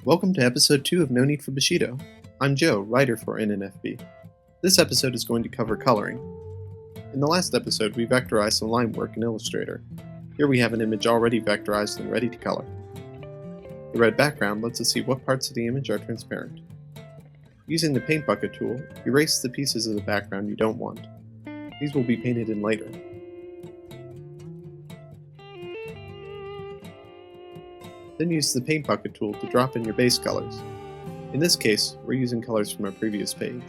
Welcome to episode 2 of No Need for Bushido. I'm Joe, writer for NNFB. This episode is going to cover coloring. In the last episode, we vectorized some line work in Illustrator. Here we have an image already vectorized and ready to color. The red background lets us see what parts of the image are transparent. Using the paint bucket tool, erase the pieces of the background you don't want. These will be painted in later. Then use the paint bucket tool to drop in your base colors. In this case, we're using colors from our previous page.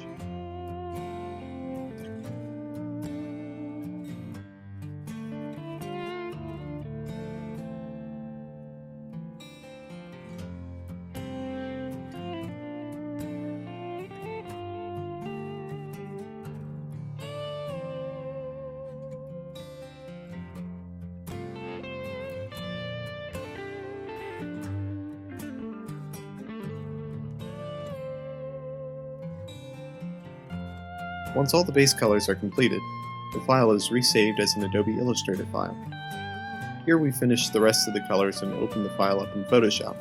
Once all the base colors are completed, the file is resaved as an Adobe Illustrator file. Here we finish the rest of the colors and open the file up in Photoshop.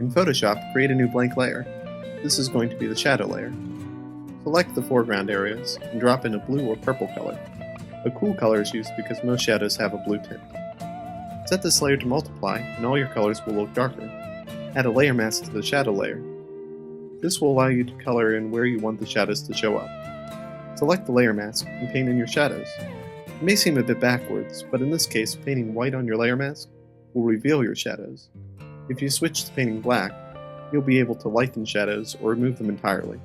In Photoshop, create a new blank layer. This is going to be the shadow layer. Select the foreground areas and drop in a blue or purple color. A cool color is used because most shadows have a blue tint. Set this layer to multiply and all your colors will look darker. Add a layer mask to the shadow layer. This will allow you to color in where you want the shadows to show up. Select the layer mask and paint in your shadows. It may seem a bit backwards, but in this case, painting white on your layer mask will reveal your shadows. If you switch to painting black, you'll be able to lighten shadows or remove them entirely.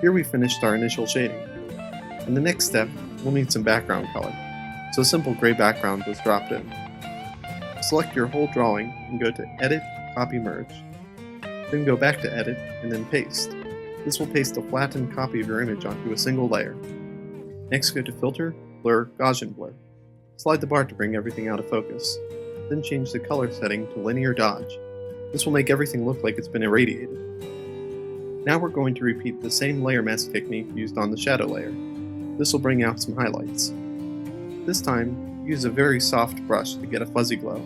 Here we finished our initial shading. In the next step, we'll need some background color, so a simple gray background was dropped in. Select your whole drawing and go to Edit, Copy, Merge. Then go back to Edit and then Paste. This will paste a flattened copy of your image onto a single layer. Next go to Filter, Blur, Gaussian Blur. Slide the bar to bring everything out of focus. Then change the color setting to Linear Dodge. This will make everything look like it's been irradiated. Now we're going to repeat the same layer mask technique used on the shadow layer. This will bring out some highlights. This time, use a very soft brush to get a fuzzy glow.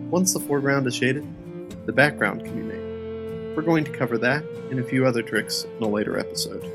Once the foreground is shaded, the background can be made. We're going to cover that and a few other tricks in a later episode.